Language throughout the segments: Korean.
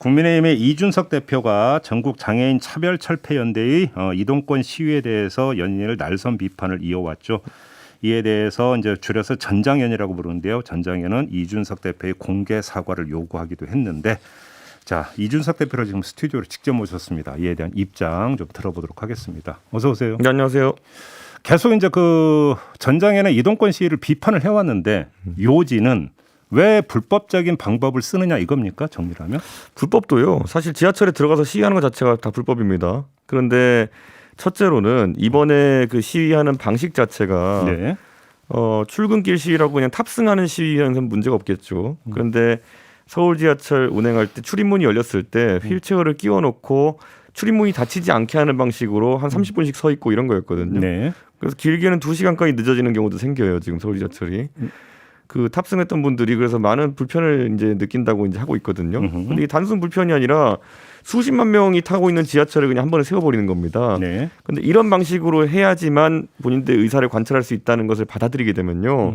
국민의힘의 이준석 대표가 전국 장애인 차별철폐연대의 이동권 시위에 대해서 연일 날선 비판을 이어왔죠. 이에 대해서 이제 줄여서 전장연이라고 부르는데요. 전장연은 이준석 대표의 공개 사과를 요구하기도 했는데, 자, 이준석 대표를 지금 스튜디오로 직접 모셨습니다. 이에 대한 입장 좀 들어보도록 하겠습니다. 어서 오세요. 네, 안녕하세요. 계속 이제 그 전장연의 이동권 시위를 비판을 해왔는데 요지는 왜 불법적인 방법을 쓰느냐 이겁니까? 정리하면? 불법도요. 사실 지하철에 들어가서 시위하는 것 자체가 다 불법입니다. 그런데 첫째로는 이번에 그 시위하는 방식 자체가 네. 출근길 시위라고 그냥 탑승하는 시위는 문제가 없겠죠. 그런데 서울 지하철 운행할 때 출입문이 열렸을 때 휠체어를 끼워놓고 출입문이 닫히지 않게 하는 방식으로 한 30분씩 서 있고 이런 거였거든요. 네. 그래서 길게는 2시간까지 늦어지는 경우도 생겨요. 지금 서울 지하철이. 그 탑승했던 분들이 그래서 많은 불편을 이제 느낀다고 이제 하고 있거든요. 근데 이게 단순 불편이 아니라 수십만 명이 타고 있는 지하철을 그냥 한 번에 세워버리는 겁니다. 네. 근데 이런 방식으로 해야지만 본인들의 의사를 관철할 수 있다는 것을 받아들이게 되면요.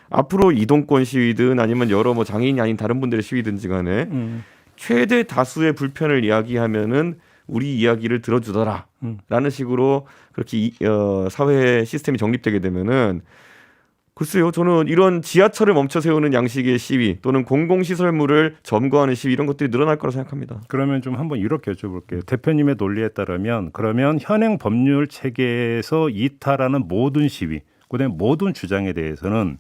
앞으로 이동권 시위든 아니면 여러 뭐 장애인이 아닌 다른 분들의 시위든지 간에 최대 다수의 불편을 이야기하면은 우리 이야기를 들어주더라 라는 식으로 그렇게 사회 시스템이 정립되게 되면은 글쎄요, 저는 이런 지하철을 멈춰 세우는 양식의 시위 또는 공공시설물을 점거하는 시위 이런 것들이 늘어날 거라 생각합니다. 그러면 좀 한번 이렇게 여쭤볼게요. 대표님의 논리에 따르면 그러면 현행 법률 체계에서 이탈하는 모든 시위, 그다음에 모든 주장에 대해서는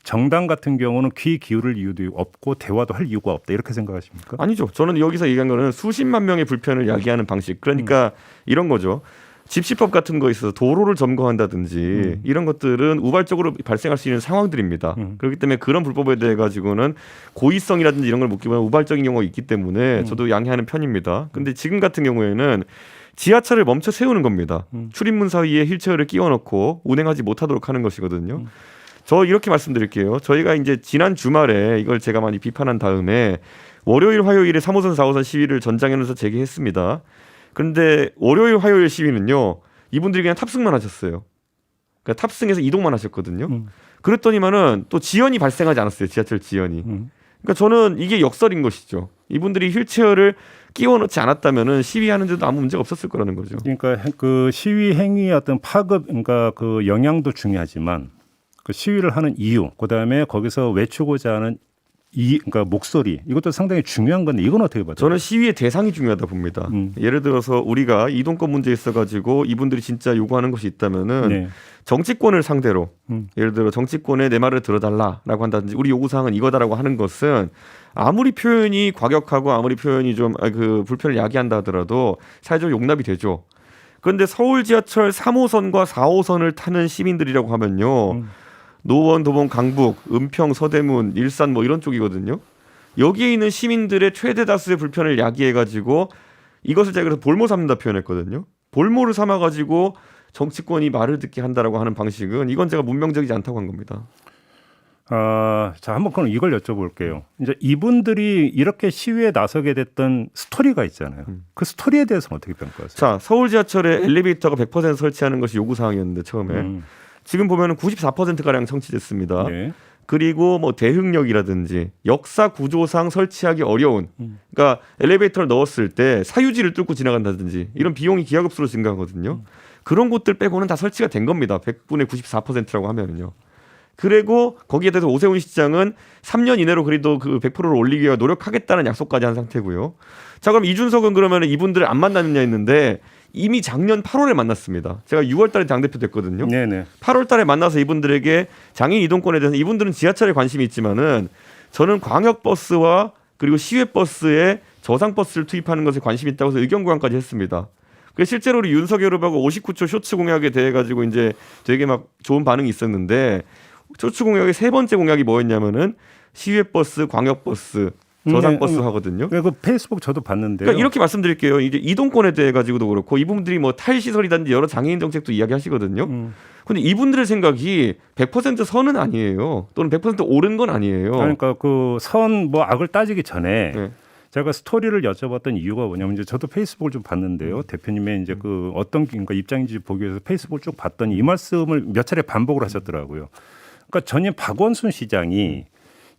정당 같은 경우는 귀 기울일 이유도 없고 대화도 할 이유가 없다 이렇게 생각하십니까? 아니죠. 저는 여기서 얘기한 거는 수십만 명의 불편을 야기하는 방식. 그러니까 이런 거죠. 집시법 같은 거 있어서 도로를 점거한다든지 이런 것들은 우발적으로 발생할 수 있는 상황들입니다. 그렇기 때문에 그런 불법에 대해 가지고는 고의성이라든지 이런 걸 묻기보다는 우발적인 경우가 있기 때문에 저도 양해하는 편입니다. 근데 지금 같은 경우에는 지하철을 멈춰 세우는 겁니다. 출입문 사이에 휠체어를 끼워놓고 운행하지 못하도록 하는 것이거든요. 저 이렇게 말씀드릴게요. 저희가 이제 지난 주말에 이걸 제가 많이 비판한 다음에 월요일, 화요일에 3호선, 4호선 시위를 전장연에서 재개했습니다. 그런데 월요일, 화요일 시위는요. 이분들이 그냥 탑승만 하셨어요. 그러니까 탑승해서 이동만 하셨거든요. 그랬더니만은 또 지연이 발생하지 않았어요. 지하철 지연이. 그러니까 저는 이게 역설인 것이죠. 이분들이 휠체어를 끼워놓지 않았다면은 시위하는데도 아무 문제가 없었을 거라는 거죠. 그러니까 그 시위 행위의 어떤 파급, 그러니까 그 영향도 중요하지만 그 시위를 하는 이유, 그다음에 거기서 외치고자 하는 그러니까 목소리 이것도 상당히 중요한 건데 이건 어떻게 봐요? 저는 시위의 대상이 중요하다 봅니다. 예를 들어서 우리가 이동권 문제에 있어가지고 이분들이 진짜 요구하는 것이 있다면은 네. 정치권을 상대로 예를 들어 정치권에 내 말을 들어달라라고 한다든지 우리 요구사항은 이거다라고 하는 것은 아무리 표현이 과격하고 아무리 표현이 좀 그 불편을 야기한다 하더라도 사회적으로 용납이 되죠. 그런데 서울 지하철 3호선과 4호선을 타는 시민들이라고 하면요. 노원, 도봉, 강북, 은평, 서대문, 일산 뭐 이런 쪽이거든요. 여기에 있는 시민들의 최대 다수의 불편을 야기해가지고 이것을 제가 그래서 볼모 삼는다 표현했거든요. 볼모를 삼아가지고 정치권이 말을 듣게 한다라고 하는 방식은 이건 제가 문명적이지 않다고 한 겁니다. 자, 한번 그럼 이걸 여쭤볼게요. 이제 이분들이 이렇게 시위에 나서게 됐던 스토리가 있잖아요. 그 스토리에 대해서는 어떻게 평가하세요? 자, 서울 지하철에 엘리베이터가 100% 설치하는 것이 요구사항이었는데 처음에 지금 보면은 94%가량 성취됐습니다. 네. 그리고 뭐 대흥역이라든지 역사 구조상 설치하기 어려운 그러니까 엘리베이터를 넣었을 때 사유지를 뚫고 지나간다든지 이런 비용이 기하급수로 증가하거든요. 그런 곳들 빼고는 다 설치가 된 겁니다. 100분의 94%라고 하면은요. 그리고 거기에 대해서 오세훈 시장은 3년 이내로 그래도 그 100%를 올리기 위해 노력하겠다는 약속까지 한 상태고요. 자, 그럼 이준석은 그러면 이분들을 안 만나느냐 했는데 이미 작년 8월에 만났습니다. 제가 6월 달에 당대표 됐거든요. 네네. 8월 달에 만나서 이분들에게 장애인 이동권에 대해서 이분들은 지하철에 관심이 있지만은 저는 광역버스와 그리고 시외버스에 저상버스를 투입하는 것에 관심이 있다고 해서 의견 교환까지 했습니다. 그래서 실제로 우리 윤석열 후보하고 59초 쇼츠 공약에 대해 가지고 이제 되게 막 좋은 반응이 있었는데 쇼츠 공약의 세 번째 공약이 뭐였냐면은 시외버스, 광역버스, 저상버스 하거든요. 그 페이스북 저도 봤는데요. 그러니까 이렇게 말씀드릴게요. 이제 이동권에 대해 가지고도 그렇고 이분들이 뭐 탈시설이라든지 여러 장애인 정책도 이야기하시거든요. 근데 이분들의 생각이 100% 선은 아니에요. 또는 100% 옳은 건 아니에요. 그러니까 그 선 뭐 악을 따지기 전에 네. 제가 스토리를 여쭤봤던 이유가 뭐냐면 이제 저도 페이스북을 좀 봤는데요. 대표님의 이제 그 어떤 그러니까 입장인지 보기 위해서 페이스북을 쭉 봤더니 이 말씀을 몇 차례 반복을 하셨더라고요. 그러니까 전임 박원순 시장이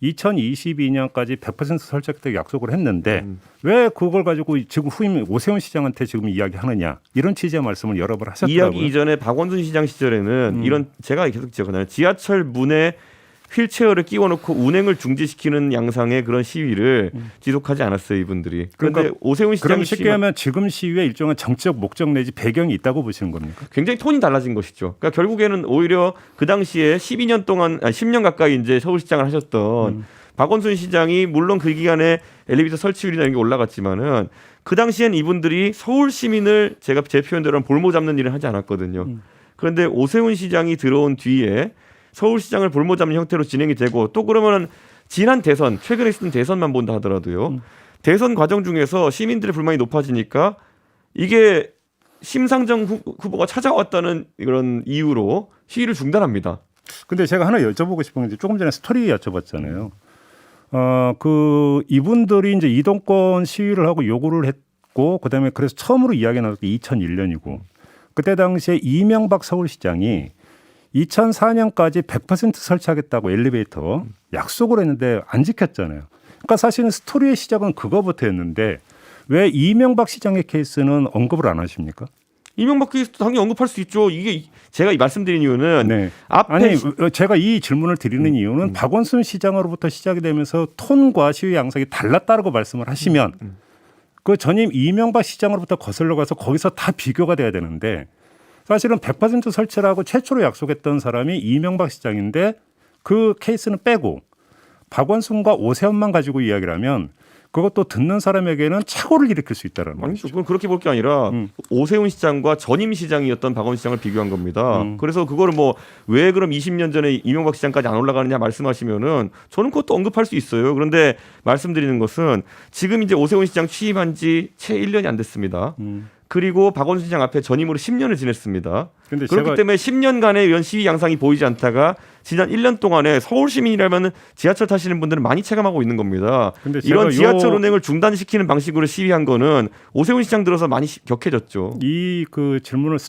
2022년까지 100% 설치하겠다고 약속을 했는데 왜 그걸 가지고 지금 후임 오세훈 시장한테 지금 이야기하느냐 이런 취지의 말씀을 여러 번 하셨더라고요. 이야기 이전에 박원순 시장 시절에는 이런 제가 계속 지적하잖아요. 지하철 문에 휠체어를 끼워놓고 운행을 중지시키는 양상의 그런 시위를 지속하지 않았어요, 이분들이. 그런데 그러니까 오세훈 시장 그럼 쉽게 하면 지금 시위에 일종의 정치적 목적 내지 배경이 있다고 보시는 겁니까? 굉장히 톤이 달라진 것이죠. 그러니까 결국에는 오히려 그 당시에 12년 동안 10년 가까이 이제 서울시장을 하셨던 박원순 시장이 물론 그 기간에 엘리베이터 설치율이나 이런 게 올라갔지만은 그 당시엔 이분들이 서울 시민을 제가 제 표현대로 볼모 잡는 일을 하지 않았거든요. 그런데 오세훈 시장이 들어온 뒤에 서울시장을 볼모 잡는 형태로 진행이 되고 또 그러면은 지난 대선 최근에 있었던 대선만 본다 하더라도요. 대선 과정 중에서 시민들의 불만이 높아지니까 이게 심상정 후보가 찾아왔다는 그런 이유로 시위를 중단합니다. 근데 제가 하나 여쭤보고 싶은 게 조금 전에 스토리 여쭤봤잖아요. 이분들이 이제 이동권 시위를 하고 요구를 했고 그다음에 그래서 처음으로 이야기 나왔던 게 2001년이고 그때 당시에 이명박 서울시장이 2004년까지 100% 설치하겠다고 엘리베이터 약속을 했는데 안 지켰잖아요. 그러니까 사실은 스토리의 시작은 그거부터였는데 왜 이명박 시장의 케이스는 언급을 안 하십니까? 이명박 케이스도 당연히 언급할 수 있죠. 이게 제가 말씀드린 이유는 네. 앞에 아니 제가 이 질문을 드리는 이유는 박원순 시장으로부터 시작이 되면서 톤과 시위 양상이 달랐다고 말씀을 하시면 그 전임 이명박 시장으로부터 거슬러 가서 거기서 다 비교가 돼야 되는데 사실은 100% 설치라고 최초로 약속했던 사람이 이명박 시장인데 그 케이스는 빼고 박원순과 오세훈만 가지고 이야기를 하면 그것도 듣는 사람에게는 착오를 일으킬 수 있다는 아니죠. 말이죠. 그건 그렇게 볼 게 아니라 오세훈 시장과 전임 시장이었던 박원순 시장을 비교한 겁니다. 그래서 그거를 뭐 왜 그럼 20년 전에 이명박 시장까지 안 올라가느냐 말씀하시면은 저는 그것도 언급할 수 있어요. 그런데 말씀드리는 것은 지금 이제 오세훈 시장 취임한 지 채 1년이 안 됐습니다. 그리고 박원순 시장 앞에 전임으로 10년을 지냈습니다. 그렇기 때문에 10년간의 이런 시위 양상이 보이지 않다가 지난 1년 동안에 서울 시민이라면 지하철 타시는 분들은 많이 체감하고 있는 겁니다. 이런 지하철 운행을 중단시키는 방식으로 시위한 거는 오세훈 시장 들어서 많이 격해졌죠. 이 그 질문을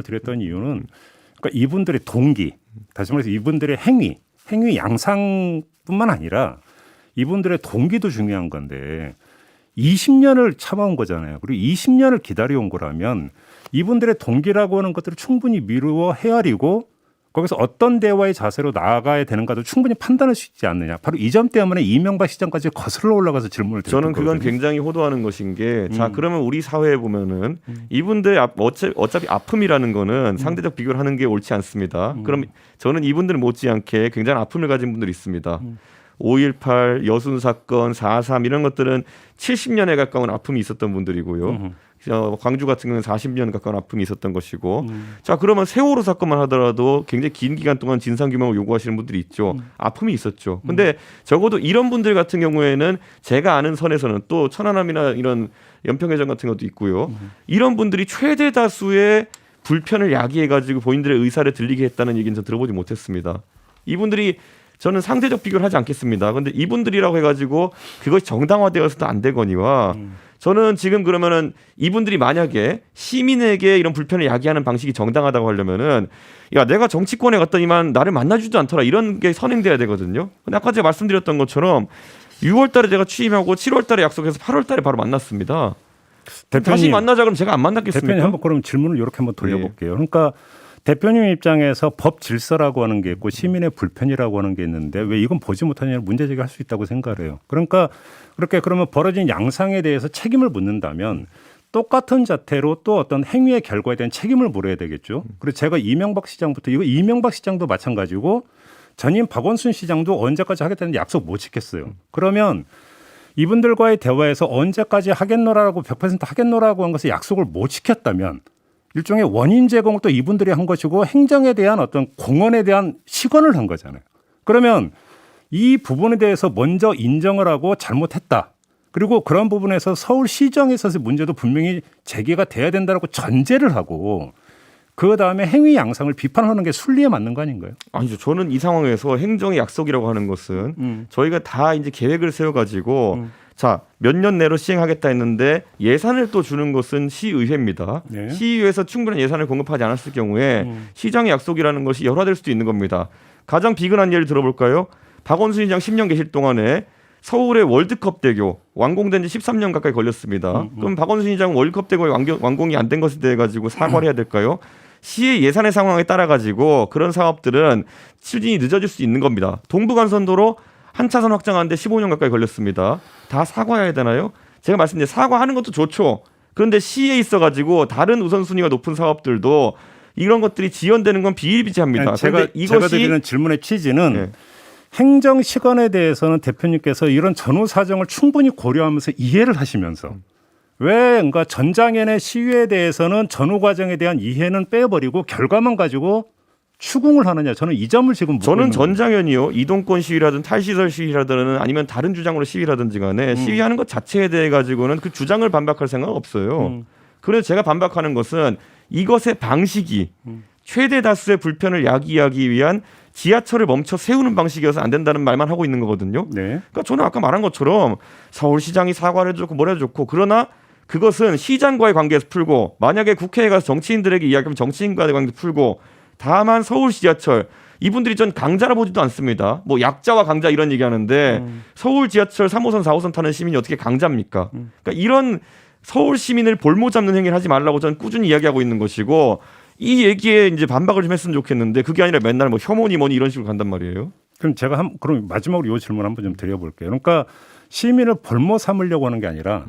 드렸던 이유는 그러니까 이분들의 동기, 다시 말해서 이분들의 행위 양상뿐만 아니라 이분들의 동기도 중요한 건데 20년을 참아온 거잖아요. 그리고 20년을 기다려온 거라면 이분들의 동기라고 하는 것들을 충분히 미루어 헤아리고 거기서 어떤 대화의 자세로 나아가야 되는가도 충분히 판단할 수 있지 않느냐. 바로 이 점 때문에 이명박 시장까지 거슬러 올라가서 질문을 드렸던 저는 그건 거거든요. 굉장히 호도하는 것인 게 자 그러면 우리 사회에 보면은 이분들 어차피 아픔이라는 거는 상대적 비교를 하는 게 옳지 않습니다. 그럼 저는 이분들 못지않게 굉장히 아픔을 가진 분들이 있습니다. 5.18 여순 사건 4.3 이런 것들은 70년에 가까운 아픔이 있었던 분들이고요. 광주 같은 경우는 40년 가까운 아픔이 있었던 것이고 자 그러면 세월호 사건만 하더라도 굉장히 긴 기간 동안 진상규명을 요구하시는 분들이 있죠. 아픔이 있었죠. 근데 적어도 이런 분들 같은 경우에는 제가 아는 선에서는 또 천안함이나 이런 연평해전 같은 것도 있고요. 이런 분들이 최대 다수의 불편을 야기해가지고 본인들의 의사를 들리게 했다는 얘기는 저 들어보지 못했습니다. 이분들이 저는 상대적 비교를 하지 않겠습니다. 그런데 이분들이라고 해가지고 그것이 정당화되어서도 안 되거니와 저는 지금 그러면은 이분들이 만약에 시민에게 이런 불편을 야기하는 방식이 정당하다고 하려면은 야 내가 정치권에 갔더니만 나를 만나주지도 않더라 이런 게 선행돼야 되거든요. 근데 아까 제가 말씀드렸던 것처럼 6월달에 제가 취임하고 7월달에 약속해서 8월달에 바로 만났습니다. 대표님, 다시 만나자 그럼 제가 안 만났겠습니까? 대표님 한번 그럼 질문을 이렇게 한번 돌려볼게요. 그러니까 대표님 입장에서 법 질서라고 하는 게 있고 시민의 불편이라고 하는 게 있는데 왜 이건 보지 못하냐 문제 제기할 수 있다고 생각을 해요. 그러니까 그렇게 그러면 벌어진 양상에 대해서 책임을 묻는다면 똑같은 자태로 또 어떤 행위의 결과에 대한 책임을 물어야 되겠죠. 그래서 제가 이명박 시장부터 이거 이명박 시장도 마찬가지고 전임 박원순 시장도 언제까지 하겠다는 약속 못 지켰어요. 그러면 이분들과의 대화에서 언제까지 하겠노라고 100% 하겠노라고 한 것을 약속을 못 지켰다면 일종의 원인 제공을 또 이분들이 한 것이고 행정에 대한 어떤 공헌에 대한 시건을 한 거잖아요. 그러면 이 부분에 대해서 먼저 인정을 하고 잘못했다. 그리고 그런 부분에서 서울시정에 있어서의 문제도 분명히 제기가 돼야 된다고 전제를 하고 그다음에 행위 양상을 비판하는 게 순리에 맞는 거 아닌가요? 아니죠. 저는 이 상황에서 행정의 약속이라고 하는 것은 저희가 다 이제 계획을 세워가지고 자, 몇 년 내로 시행하겠다 했는데 예산을 또 주는 것은 시의회입니다. 네. 시의회에서 충분한 예산을 공급하지 않았을 경우에 시장의 약속이라는 것이 열화될 수도 있는 겁니다. 가장 비근한 예를 들어볼까요? 박원순 시장 10년 계실 동안에 서울의 월드컵 대교 완공된 지 13년 가까이 걸렸습니다. 그럼 박원순 시장 월드컵 대교 완공이 안 된 것에 대해 가지고 사과를 해야 될까요? 시의 예산의 상황에 따라 가지고 그런 사업들은 추진이 늦어질 수 있는 겁니다. 동부간선도로 한 차선 확장하는데 15년 가까이 걸렸습니다. 다 사과해야 되나요? 제가 말씀드린 사과하는 것도 좋죠. 그런데 시에 있어가지고 다른 우선순위가 높은 사업들도 이런 것들이 지연되는 건 비일비재합니다. 제가 드리는 질문의 취지는 네. 행정 시간에 대해서는 대표님께서 이런 전후 사정을 충분히 고려하면서 이해를 하시면서 왜 그러니까 전장현의 시위에 대해서는 전후 과정에 대한 이해는 빼버리고 결과만 가지고 추궁을 하느냐. 저는 이 점을 지금 저는 전장현이요. 이동권 시위라든 탈시설 시위라든 아니면 다른 주장으로 시위라든지 간에 시위하는 것 자체에 대해 가지고는 그 주장을 반박할 생각은 없어요. 그래서 제가 반박하는 것은 이것의 방식이 최대 다수의 불편을 야기하기 위한 지하철을 멈춰 세우는 방식이어서 안 된다는 말만 하고 있는 거거든요. 네. 그러니까 저는 아까 말한 것처럼 서울시장이 사과를 해줬고 뭘 해줬고 그러나 그것은 시장과의 관계에서 풀고 만약에 국회에 가서 정치인들에게 이야기하면 정치인과의 관계에서 풀고 다만 서울 지하철 이분들이 전 강자라 보지도 않습니다. 뭐 약자와 강자 이런 얘기하는데 서울 지하철 3호선 4호선 타는 시민이 어떻게 강자입니까? 그러니까 이런 서울 시민을 볼모 잡는 행위를 하지 말라고 저는 꾸준히 이야기하고 있는 것이고 이 얘기에 이제 반박을 좀 했으면 좋겠는데 그게 아니라 맨날 뭐 혐오니 뭐니 이런 식으로 간단 말이에요. 그럼 제가 그럼 마지막으로 이 질문 한번 좀 드려볼게요. 그러니까 시민을 볼모 삼으려고 하는 게 아니라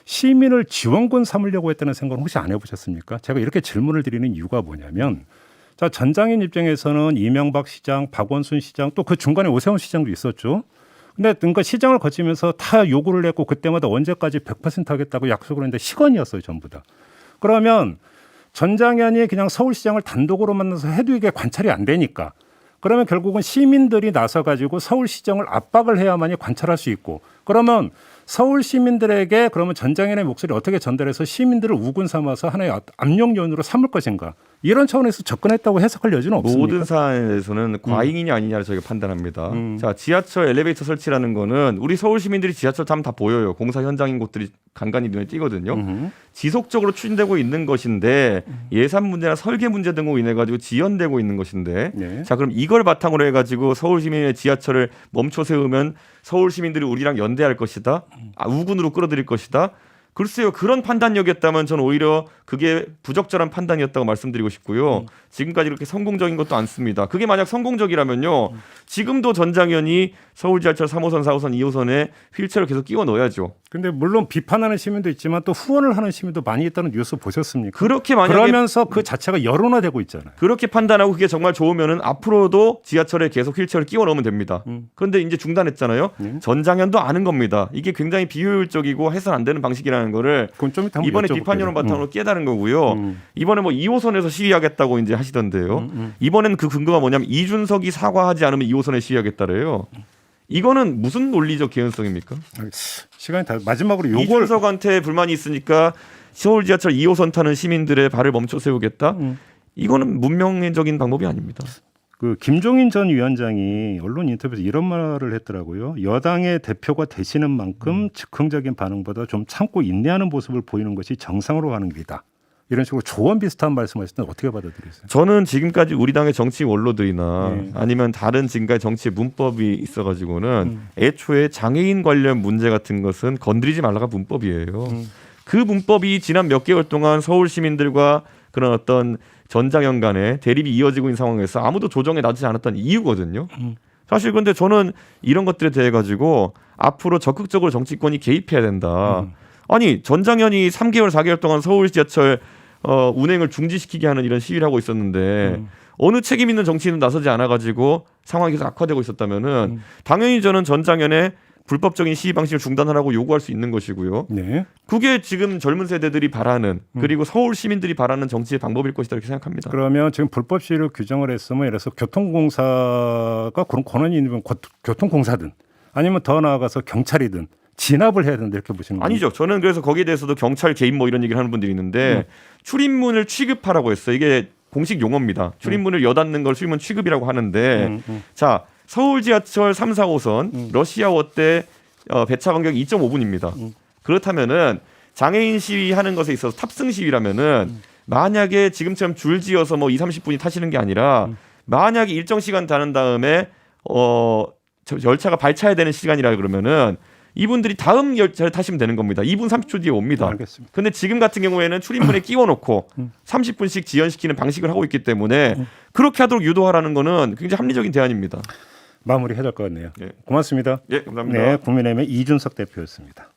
시민을 지원군 삼으려고 했다는 생각은 혹시 안 해보셨습니까? 제가 이렇게 질문을 드리는 이유가 뭐냐면 자 전장현 입장에서는 이명박 시장, 박원순 시장 또 그 중간에 오세훈 시장도 있었죠. 근데 그러니까 시장을 거치면서 다 요구를 했고 그때마다 언제까지 100% 하겠다고 약속을 했는데 시건이었어요 전부 다. 그러면 전장현이 그냥 서울시장을 단독으로 만나서 해도 이게 관찰이 안 되니까 그러면 결국은 시민들이 나서 가지고 서울시장을 압박을 해야만이 관찰할 수 있고 그러면 서울 시민들에게 그러면 전장현의 목소리를 어떻게 전달해서 시민들을 우군 삼아서 하나의 압력 요인으로 삼을 것인가 이런 차원에서 접근했다고 해석할 여지는 없습니까? 모든 사안에서는 과잉이냐 아니냐를 저희가 판단합니다. 자, 지하철 엘리베이터 설치라는 거는 우리 서울 시민들이 지하철 타면 다 보여요. 공사 현장인 곳들이 간간히 눈에 띄거든요. 지속적으로 추진되고 있는 것인데 예산 문제나 설계 문제 등으로 인해 가지고 지연되고 있는 것인데 네. 자, 그럼 이걸 바탕으로 해 가지고 서울 시민의 지하철을 멈춰 세우면 서울 시민들이 우리랑 연대할 것이다. 우군으로 끌어들일 것이다. 글쎄요. 그런 판단력이었다면 저는 오히려 그게 부적절한 판단이었다고 말씀드리고 싶고요. 지금까지 그렇게 성공적인 것도 않습니다. 그게 만약 성공적이라면요. 지금도 전장현이 서울 지하철 3호선, 4호선, 2호선에 휠체어를 계속 끼워 넣어야죠. 근데 물론 비판하는 시민도 있지만 또 후원을 하는 시민도 많이 있다는 뉴스 보셨습니까? 그렇게 만약에 그러면서 그 자체가 여론화되고 있잖아요. 그렇게 판단하고 그게 정말 좋으면은 앞으로도 지하철에 계속 휠체어를 끼워 넣으면 됩니다. 그런데 이제 중단했잖아요. 전장현도 아는 겁니다. 이게 굉장히 비효율적이고 해서는 안 되는 방식이라는 거를 그건 좀 이따 한번 이번에 여쭤볼게요. 비판 여론 바탕으로 깨달은 거고요. 이번에 뭐 2호선에서 시위하겠다고 이제 하시던데요. 이번에는 그 근거가 뭐냐면 이준석이 사과하지 않으면 2호선에 시위하겠다래요. 이거는 무슨 논리적 개연성입니까? 시간이 다 마지막으로 요걸 이준석한테 불만이 있으니까 서울 지하철 2호선 타는 시민들의 발을 멈춰 세우겠다. 이거는 문명적인 방법이 아닙니다. 그 김종인 전 위원장이 언론 인터뷰에서 이런 말을 했더라고요. 여당의 대표가 되시는 만큼 즉흥적인 반응보다 좀 참고 인내하는 모습을 보이는 것이 정상으로 가는 길이다. 이런 식으로 조언 비슷한 말씀하실 때 어떻게 받아들이세요? 저는 지금까지 우리 당의 정치 원로들이나 아니면 다른 지금까지 정치의 문법이 있어가지고는 애초에 장애인 관련 문제 같은 것은 건드리지 말라가 문법이에요. 그 문법이 지난 몇 개월 동안 서울 시민들과 그런 어떤 전장현 간의 대립이 이어지고 있는 상황에서 아무도 조정에 나서지 않았던 이유거든요. 사실 그런데 저는 이런 것들에 대해 가지고 앞으로 적극적으로 정치권이 개입해야 된다. 아니 전장현이 3개월 4개월 동안 서울 지하철 운행을 중지시키게 하는 이런 시위를 하고 있었는데 어느 책임 있는 정치인은 나서지 않아가지고 상황이 계속 악화되고 있었다면은 당연히 저는 전장현의 불법적인 시위 방식을 중단하라고 요구할 수 있는 것이고요. 네. 그게 지금 젊은 세대들이 바라는 그리고 서울 시민들이 바라는 정치의 방법일 것이다 이렇게 생각합니다. 그러면 지금 불법 시위를 규정을 했으면 예를 들어서 교통공사가 그런 권한이 있는 교통공사든 아니면 더 나아가서 경찰이든 진압을 해야 된다 이렇게 보시는 거예요? 아니죠. 저는 그래서 거기에 대해서도 경찰 개입 뭐 이런 얘기를 하는 분들이 있는데 출입문을 취급하라고 했어요. 이게 공식 용어입니다. 출입문을 여닫는 걸 출입문 취급이라고 하는데 자 서울 지하철 3, 4호선 러시아워 때 배차 간격이 2.5분입니다. 그렇다면은 장애인 시위하는 것에 있어서 탑승 시위라면은 만약에 지금처럼 줄지어서 뭐 2, 30분이 타시는 게 아니라 만약에 일정 시간 다는 다음에 열차가 발차야 되는 시간이라 그러면은 이분들이 다음 열차를 타시면 되는 겁니다. 2분 30초 뒤에 옵니다. 알겠습니다. 근데 지금 같은 경우에는 출입문에 끼워놓고 30분씩 지연시키는 방식을 하고 있기 때문에 그렇게 하도록 유도하라는 거는 굉장히 합리적인 대안입니다. 마무리해야 될 것 같네요. 예. 고맙습니다. 예, 감사합니다. 네, 국민의힘의 이준석 대표였습니다.